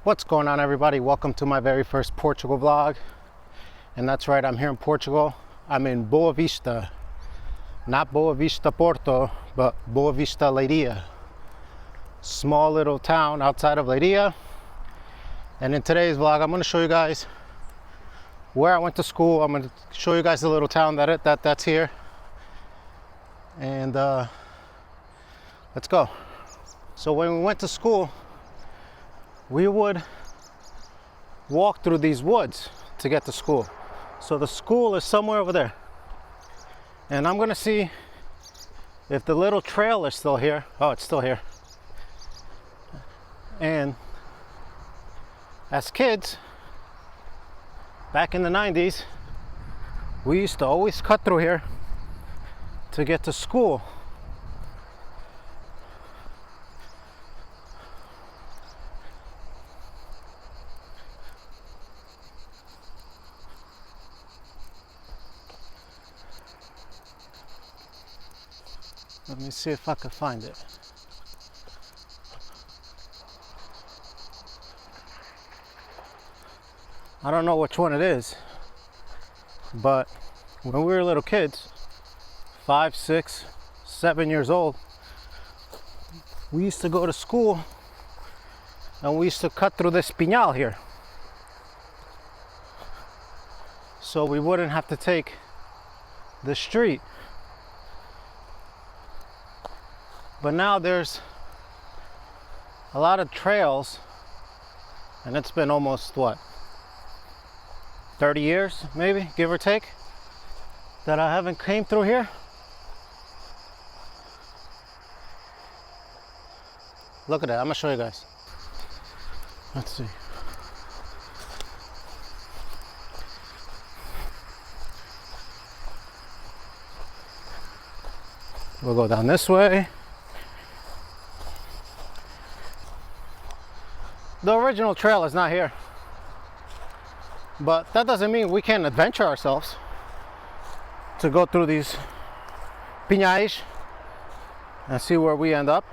What's going on, everybody? Welcome to my very first Portugal vlog. And that's right, I'm here in Portugal. I'm in Boa Vista. Not Boa Vista Porto, but Boa Vista Leiria. Small little town outside of Leiria. And in today's vlog, I'm going to show you guys where I went to school. I'm going to show you guys the little town that's here. And let's go. So when we went to school, we would walk through these woods to get to school. So the school is somewhere over there. And I'm gonna see if the little trail is still here. Oh, it's still here. And as kids, back in the 90s, we used to always cut through here to get to school. Let me see if I can find it. I don't know which one it is, but when we were little kids, 5, 6, 7 years old, we used to go to school and we used to cut through this piñal here. So we wouldn't have to take the street. But now there's a lot of trails, and it's been almost, what, 30 years, maybe, give or take, that I haven't came through here. Look at that, I'm gonna show you guys. Let's see. We'll go down this way. The original trail is not here, but that doesn't mean we can't adventure ourselves to go through these piñais and see where we end up.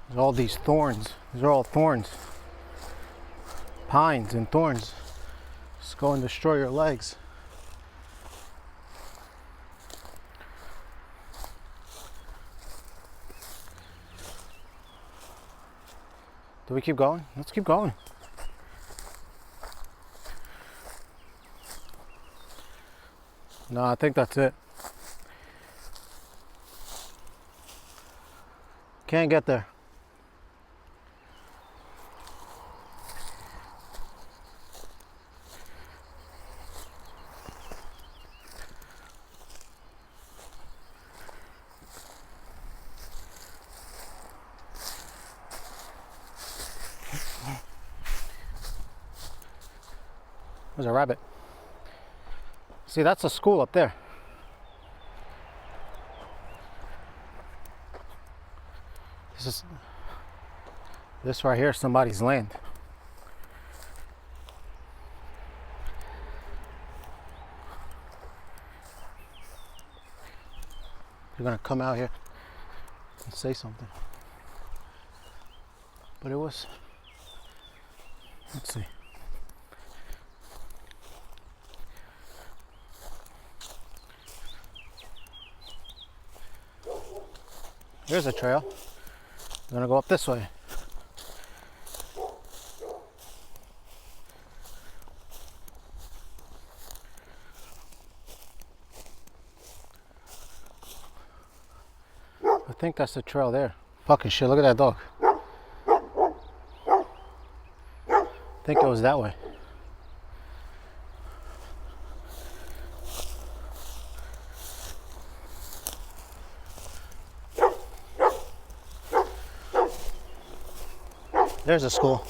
There's all these thorns. These are all thorns. Pines and thorns. Just go and destroy your legs. Do we keep going? Let's keep going. No, I think that's it. Can't get there. There's a rabbit. See, that's a school up there. This right here is somebody's land. You're gonna come out here and say something. But it was, let's see. Here's a trail. I'm gonna go up this way. I think that's the trail there. Fucking shit, look at that dog. I think it was that way. There's a school.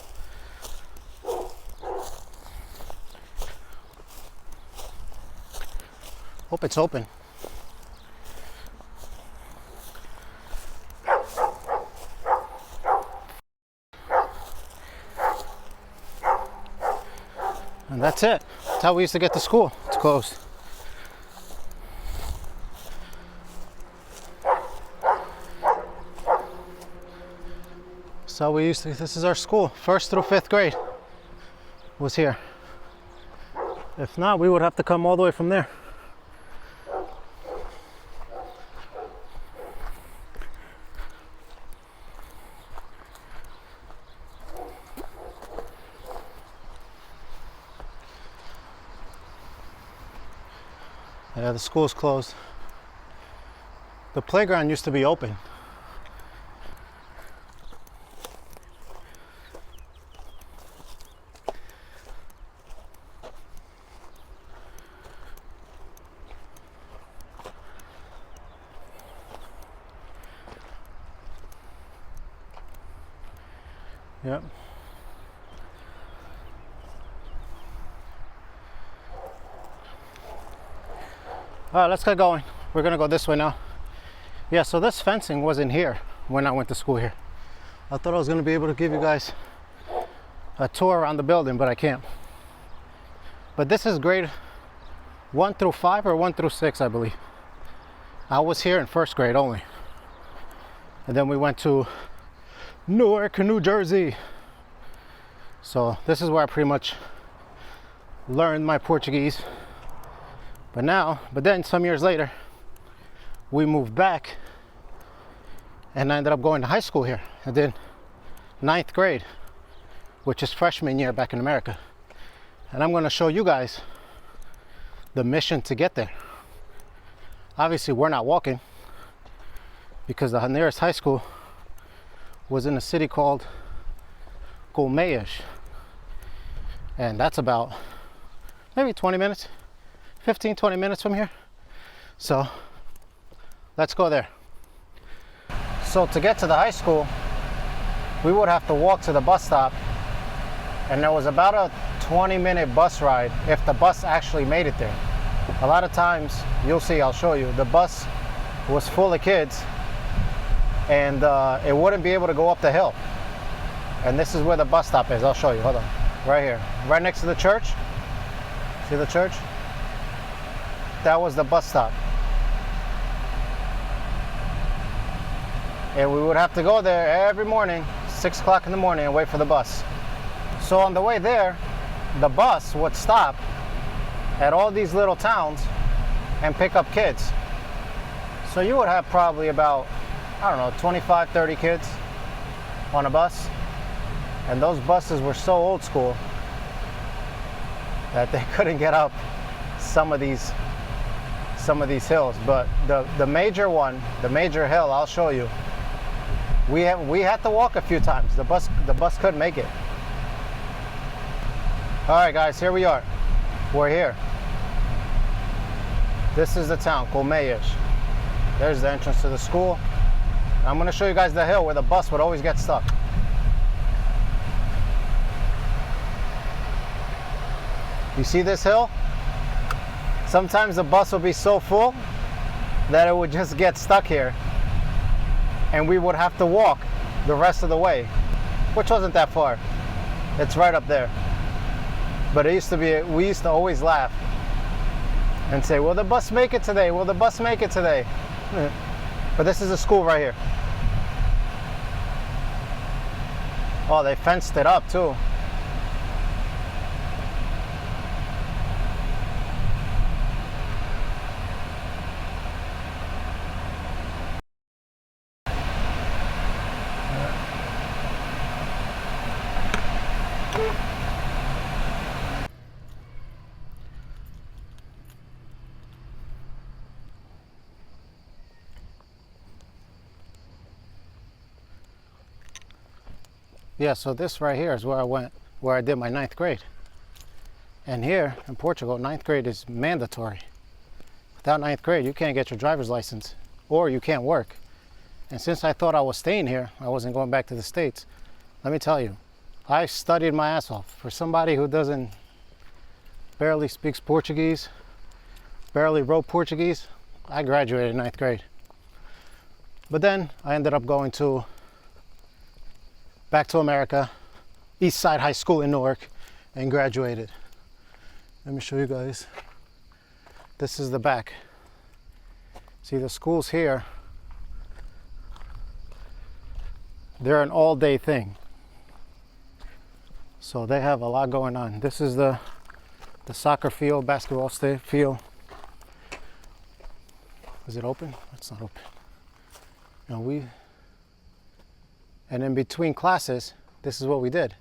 Hope it's open. And that's it. That's how we used to get to school. It's closed. So we used to, this is our school. 1st through 5th grade was here. If not, we would have to come all the way from there. Yeah, the school's closed. The playground used to be open. Yep. All right, let's get going. We're gonna go this way now. Yeah, so this fencing wasn't here when I went to school here. I thought I was gonna be able to give you guys a tour around the building, but I can't. But this is grade 1 through 5 or 1 through 6, I believe. I was here in 1st grade only. And then we went to Newark, New Jersey. So this is where I pretty much learned my Portuguese. But then some years later, we moved back and I ended up going to high school here. I did 9th grade, which is freshman year back in America. And I'm gonna show you guys the mission to get there. Obviously, we're not walking because the nearest high school was in a city called Colmeias. And that's about maybe 20 minutes. 15-20 minutes from here. So let's go there. So to get to the high school, we would have to walk to the bus stop, and there was about a 20-minute bus ride if the bus actually made it there. A lot of times, you'll see, I'll show you, the bus was full of kids and it wouldn't be able to go up the hill. And this is where the bus stop is. I'll show you, hold on. Right here, right next to the church. See the church? That was the bus stop. And we would have to go there every morning, 6 o'clock in the morning, and wait for the bus. So on the way there, the bus would stop at all these little towns and pick up kids. So you would have probably about, I don't know, 25, 30 kids on a bus. And those buses were so old school that they couldn't get up some of these hills. But the major one, the major hill, I'll show you, we had to walk a few times. The bus couldn't make it. All right, guys, here we are. We're here. This is the town, Colmeias. There's the entrance to the school. I'm gonna show you guys the hill where the bus would always get stuck. You see this hill? Sometimes the bus will be so full that it would just get stuck here, and we would have to walk the rest of the way, which wasn't that far. It's right up there. But it used to be, we used to always laugh and say, will the bus make it today? Will the bus make it today? But this is a school right here. Oh, they fenced it up too. Yeah, so this right here is where I went, where I did my 9th grade. And here in Portugal, 9th grade is mandatory. Without 9th grade, you can't get your driver's license, or you can't work. And since I thought I was staying here, I wasn't going back to the States, let me tell you, I studied my ass off. For somebody who barely speaks Portuguese, barely wrote Portuguese, I graduated in 9th grade. But then I ended up going back to America, East Side High School in Newark, and graduated. Let me show you guys. This is the back. See, the schools here, they're an all-day thing. So they have a lot going on. This is the soccer field, basketball field. Is it open? It's not open. And in between classes, this is what we did.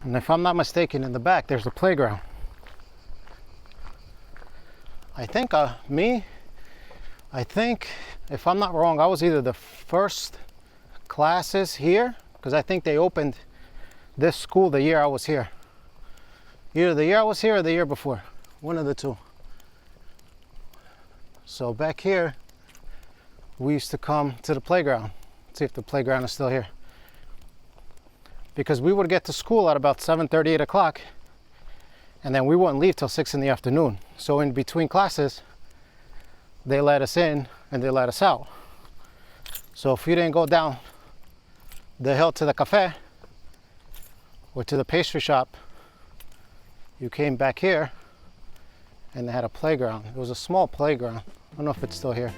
And if I'm not mistaken, in the back, there's a playground. I think if I'm not wrong, I was either the first classes here, because I think they opened this school the year I was here. Either the year I was here or the year before. One of the two. So back here, we used to come to the playground. See if the playground is still here. Because we would get to school at about 7:30, 8 o'clock, and then we wouldn't leave till 6 in the afternoon. So in between classes, they let us in and they let us out. So if you didn't go down the hill to the cafe or to the pastry shop, you came back here and they had a playground. It was a small playground. I don't know if it's still here.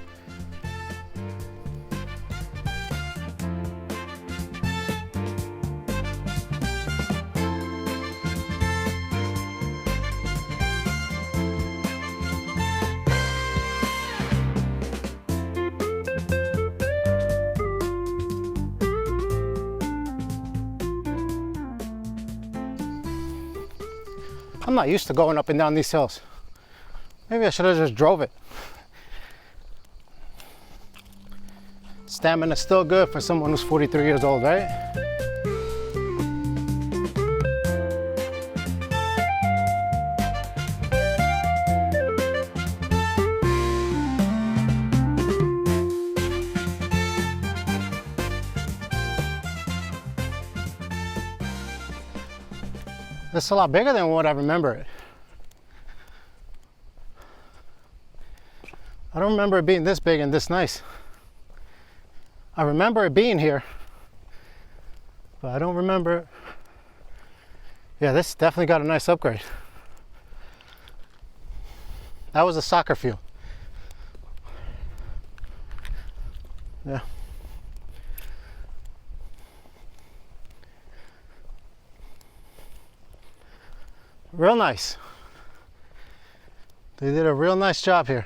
I'm not used to going up and down these hills. Maybe I should have just drove it. Stamina's still good for someone who's 43 years old, right? It's a lot bigger than what I remember it. I don't remember it being this big and this nice. I remember it being here, but I don't remember it. Yeah, this definitely got a nice upgrade. That was a soccer field. Yeah. Real nice. They did a real nice job here.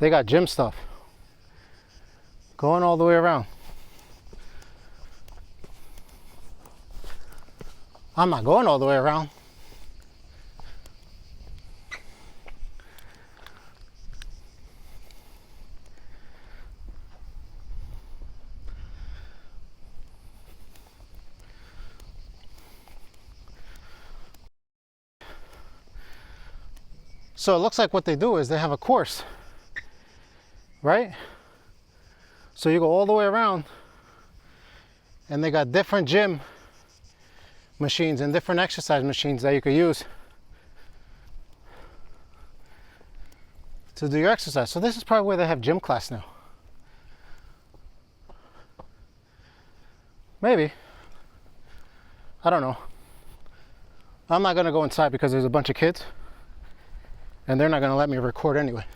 They got gym stuff going all the way around. I'm not going all the way around. So it looks like what they do is they have a course, right? So you go all the way around and they got different gym machines and different exercise machines that you could use to do your exercise. So this is probably where they have gym class now. Maybe. I don't know. I'm not gonna go inside because there's a bunch of kids and they're not gonna let me record anyway.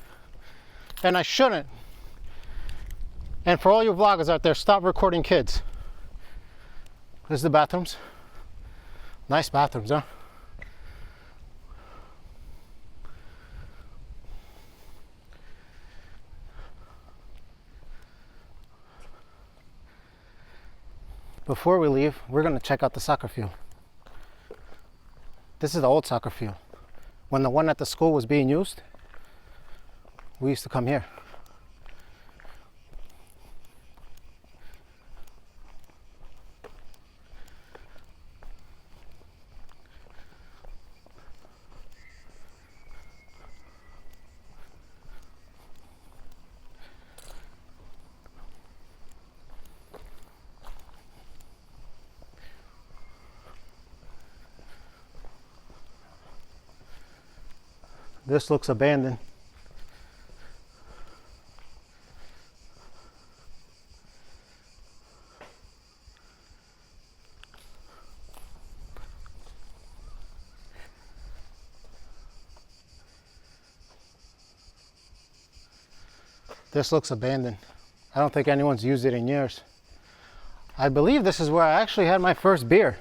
And I shouldn't. And for all you vloggers out there, stop recording kids. There's the bathrooms. Nice bathrooms, huh? Before we leave, we're gonna check out the soccer field. This is the old soccer field. When the one at the school was being used, we used to come here. This looks abandoned. This looks abandoned. I don't think anyone's used it in years. I believe this is where I actually had my first beer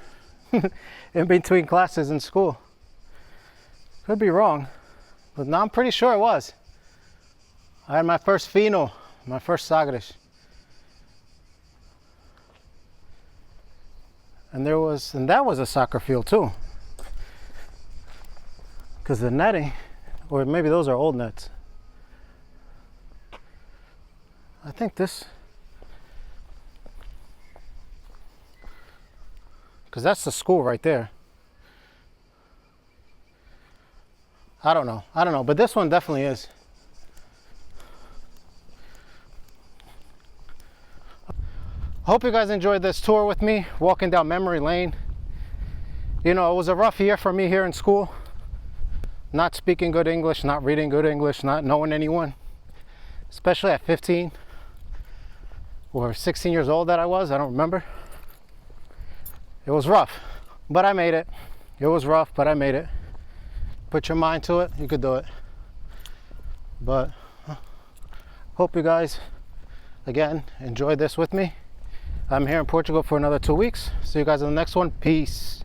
in between classes in school. Could be wrong, but no, I'm pretty sure it was. I had my first fino, my first Sagres. And that was a soccer field too. Because the netting, or maybe those are old nets. I think this, because that's the school right there. I don't know, but this one definitely is. Hope you guys enjoyed this tour with me, walking down memory lane. You know, it was a rough year for me here in school. Not speaking good English, not reading good English, not knowing anyone, especially at 15 or 16 years old that I was, I don't remember. It was rough, but I made it. It was rough, but I made it. Put your mind to it, you could do it. But hope you guys, again, enjoyed this with me. I'm here in Portugal for another 2 weeks. See you guys in the next one. Peace.